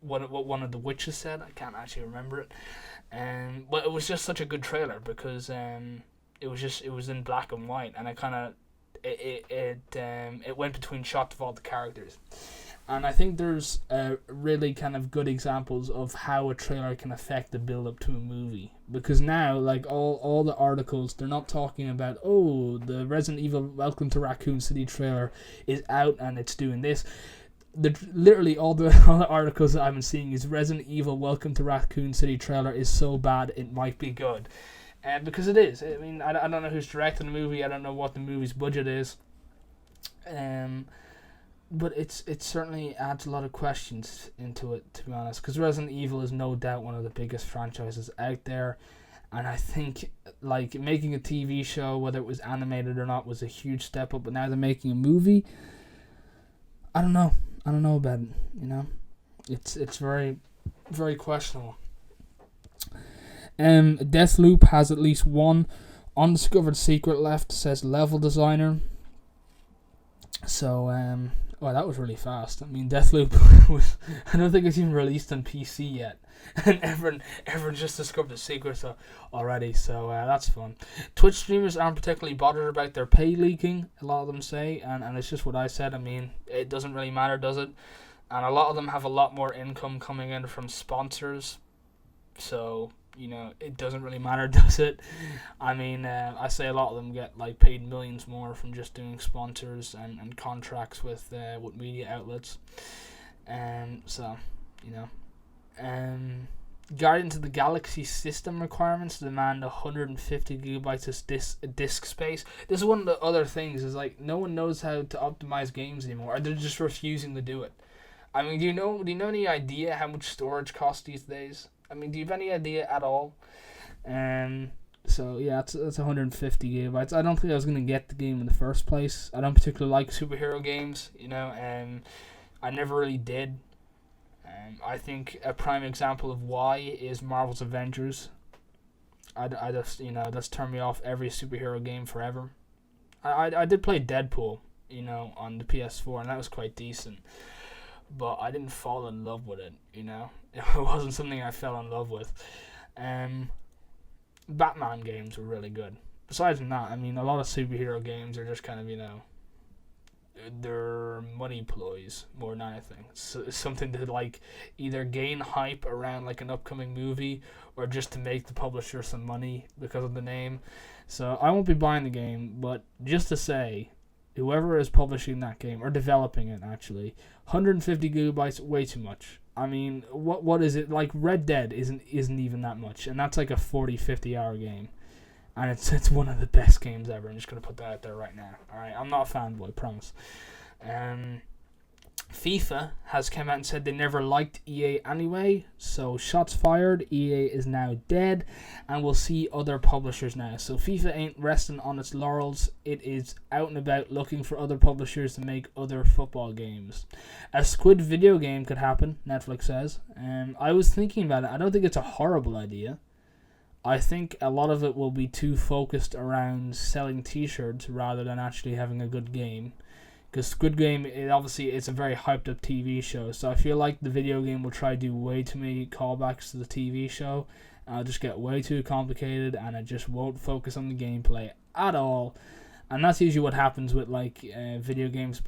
what one of the witches said. I can't actually remember it, but it was just such a good trailer because it was in black and white, and it went between shots of all the characters. And I think there's really kind of good examples of how a trailer can affect the build-up to a movie. Because now, like, all the articles, they're not talking about, oh, the Resident Evil Welcome to Raccoon City trailer is out and it's doing this. Literally, all the articles that I've been seeing is Resident Evil Welcome to Raccoon City trailer is so bad it might be good. Because it is. I mean, I don't know who's directing the movie. I don't know what the movie's budget is. But it certainly adds a lot of questions into it, to be honest, because Resident Evil is no doubt one of the biggest franchises out there, and I think like making a TV show, whether it was animated or not, was a huge step up. But now they're making a movie. I don't know about it. It's very, very questionable. Deathloop has at least one undiscovered secret left, says level designer. So well, that was really fast. I mean, Deathloop was, I don't think it's even released on PC yet. And everyone just discovered the secrets already, so that's fun. Twitch streamers aren't particularly bothered about their pay leaking, a lot of them say, and it's just what I said. I mean, it doesn't really matter, does it? And a lot of them have a lot more income coming in from sponsors, so, it doesn't really matter, does it? I mean, I say a lot of them get like paid millions more from just doing sponsors and contracts with media outlets, and so Guardians of the Galaxy system requirements demand 150 gigabytes of disk space. This is one of the other things, is like no one knows how to optimize games anymore, or they're just refusing to do it. I mean, do you know any idea how much storage costs these days? I mean, do you have any idea at all? So yeah, it's 150 gigabytes. I don't think I was gonna get the game in the first place. I don't particularly like superhero games, and I never really did. I think a prime example of why is Marvel's Avengers. I just that's turned me off every superhero game forever. I did play Deadpool, on the PS4, and that was quite decent. But I didn't fall in love with it, It wasn't something I fell in love with. Batman games were really good. Besides that, I mean, a lot of superhero games are just kind of, they're money ploys more than anything. It's something to like either gain hype around like an upcoming movie, or just to make the publisher some money because of the name. So I won't be buying the game, but just to say, whoever is publishing that game or developing it, actually, 150 gigabytes, way too much. I mean, what is it? Like Red Dead isn't even that much, and that's like a 40-50 hour game. And it's one of the best games ever. I'm just going to put that out there right now. Alright, I'm not a fanboy, promise. FIFA has come out and said they never liked EA anyway. So shots fired, EA is now dead. And we'll see other publishers now. So FIFA ain't resting on its laurels. It is out and about looking for other publishers to make other football games. A Squid video game could happen, Netflix says. I was thinking about it. I don't think it's a horrible idea. I think a lot of it will be too focused around selling t-shirts rather than actually having a good game. Because Squid Game, it's a very hyped up TV show. So I feel like the video game will try to do way too many callbacks to the TV show. And it'll just get way too complicated, and it just won't focus on the gameplay at all. And that's usually what happens with like video games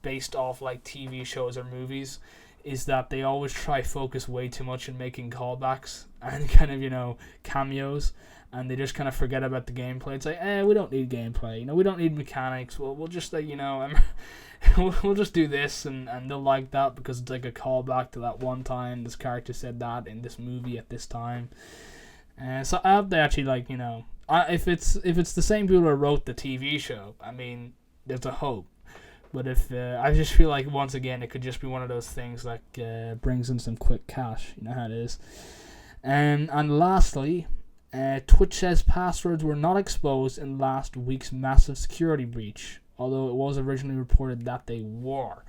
based off like TV shows or movies. Is that they always try focus way too much in making callbacks and kind of, cameos, and they just kind of forget about the gameplay. It's like, we don't need gameplay, we don't need mechanics. We'll just, we'll just do this, and they'll like that because it's like a callback to that one time this character said that in this movie at this time. So I hope they actually if it's the same people who wrote the TV show, I mean, there's a hope. But if I just feel like once again it could just be one of those things that brings in some quick cash, you know how it is. And lastly, Twitch says passwords were not exposed in last week's massive security breach, although it was originally reported that they were.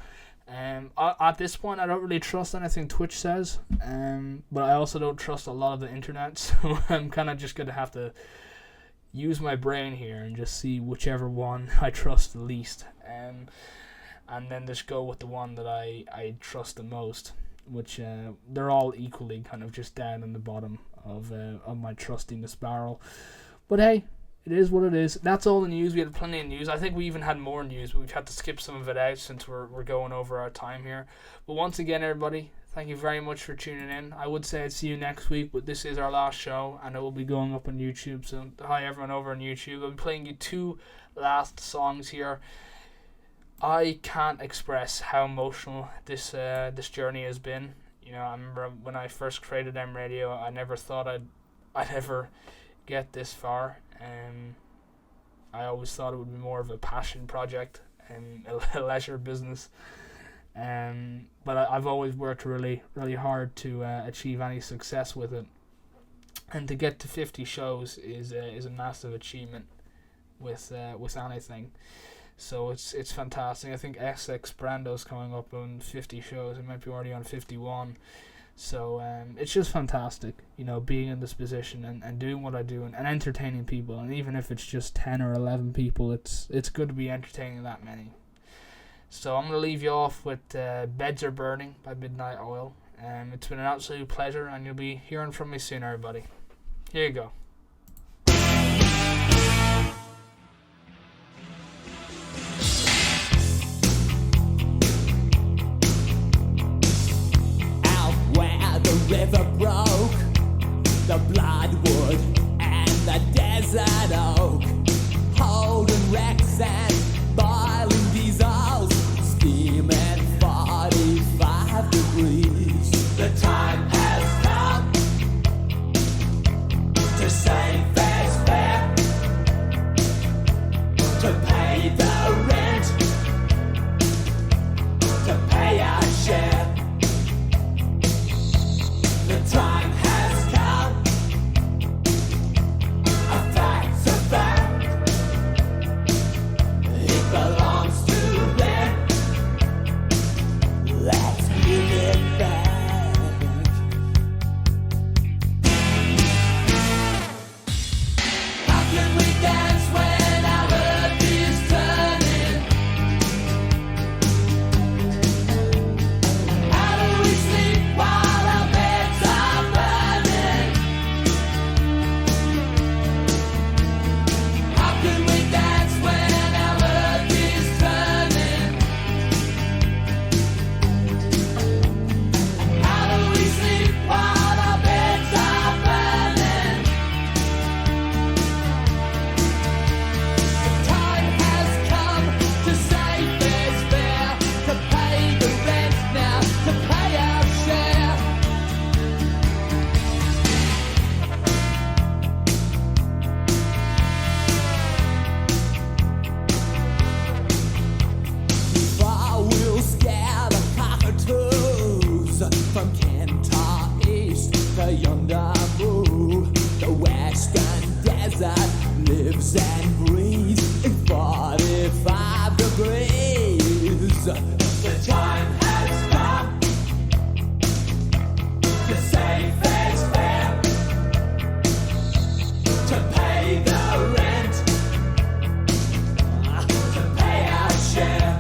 At this point, I don't really trust anything Twitch says, but I also don't trust a lot of the internet, so I'm kind of just going to have to use my brain here and just see whichever one I trust the least, and then just go with the one that I trust the most, which they're all equally kind of just down in the bottom of my trustiness barrel. But hey, it is what it is. That's all the news. We had plenty of news. I think we even had more news, but we've had to skip some of it out since we're going over our time here. But once again, everybody, thank you very much for tuning in. I would say I'd see you next week, but this is our last show, and it will be going up on YouTube. So hi everyone over on YouTube. I'll be playing you 2 last songs here. I can't express how emotional this journey has been. I remember when I first created Mradio, I never thought I'd ever get this far. I always thought it would be more of a passion project and a leisure business. But I've always worked really, really hard to achieve any success with it. And to get to 50 shows is a massive achievement with anything. So it's fantastic. I think Essex Brando's coming up on 50 shows. It might be already on 51. So it's just fantastic, being in this position and doing what I do and entertaining people. And even if it's just 10 or 11 people, it's good to be entertaining that many. So I'm going to leave you off with Beds Are Burning by Midnight Oil. It's been an absolute pleasure, and you'll be hearing from me soon, everybody. Here you go. River broke, the bloodwood and the desert oak, holding wrecks and boiling diesels, steaming 45 degrees. The time has come yonder moon. The western desert lives and breathes in 45 degrees. The time has come to say fair's fair, to pay the rent, to pay our share.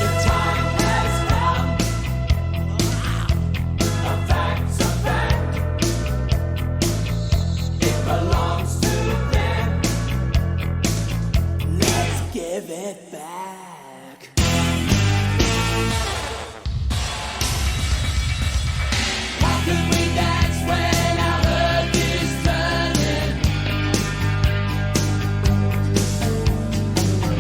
The time has come, a fact's a fact. It belongs to them. Let's give it back. How can we dance when our earth is turning?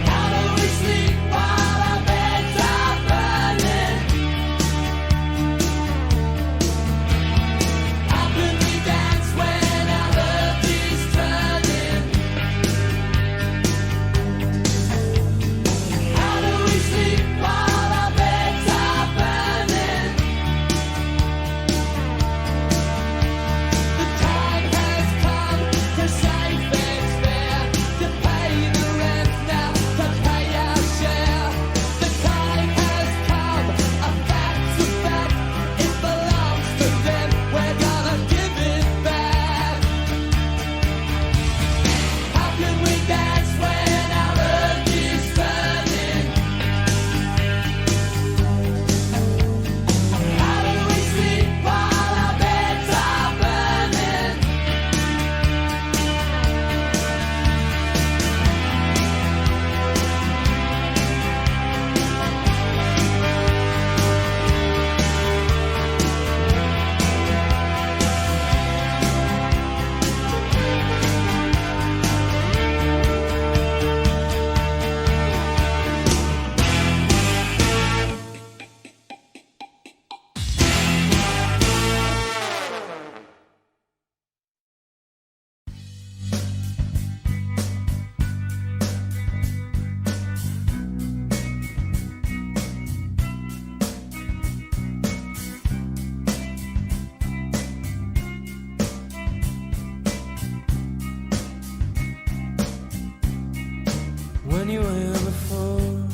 How do we sleep while our beds are burning? How can we dance when our earth is turning? How do we sleep while our beds are burning? The time has come to say fair's fair, to pay the rent now, to pay our share. The time has come, a fact's a fact. It belongs to them, we're gonna give it back. How can we dance when our earth is burning? How do we sleep while our beds are burning? When you were here before,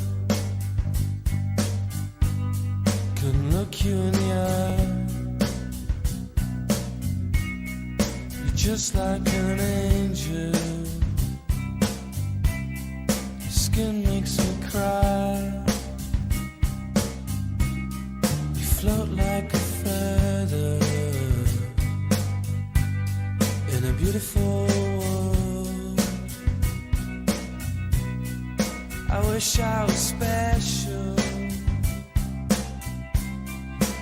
couldn't look you in the eye. You're just like an angel. Your skin makes me cry. You float like a feather in a beautiful world. I wish I was special.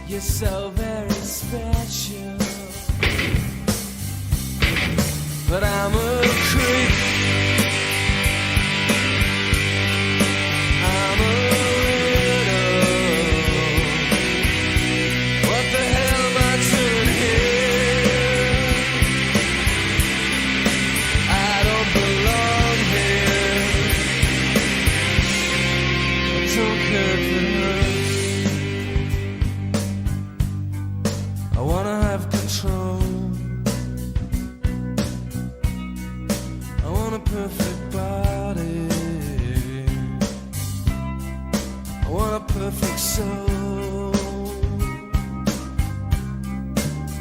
You're so very special. But I'm a creep. I'm a widow. What the hell am I doing here? I don't belong here. I don't care if it hurts. I wanna have control. I want a perfect body. I want a perfect soul.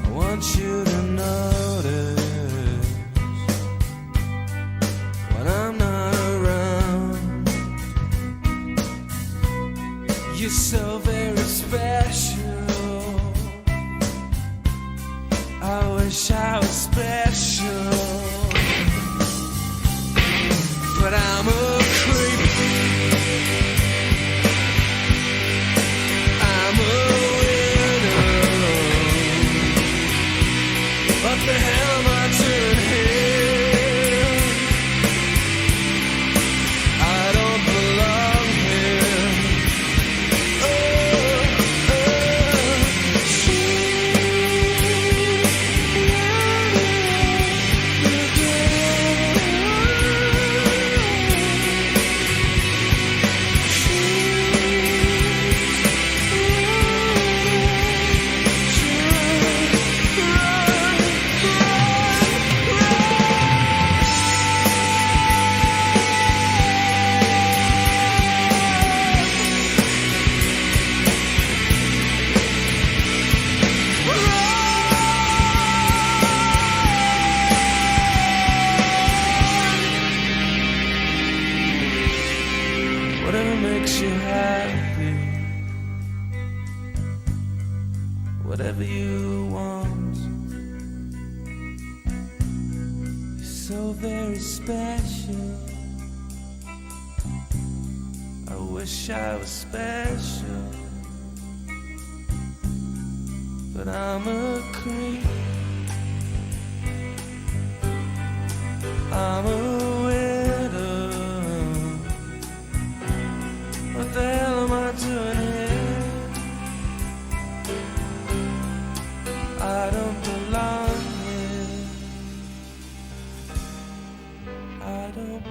I want you to notice when I'm not around. You're so very special. I wish I was special. But I'm a creep. I'm a widow. What the hell am I doing here? I don't belong here. Oh. whatever makes you happy, whatever you want. You're so very special. I wish I was special, but I'm a creep. I'm a widow. What the hell am I doing here? I don't belong here. I don't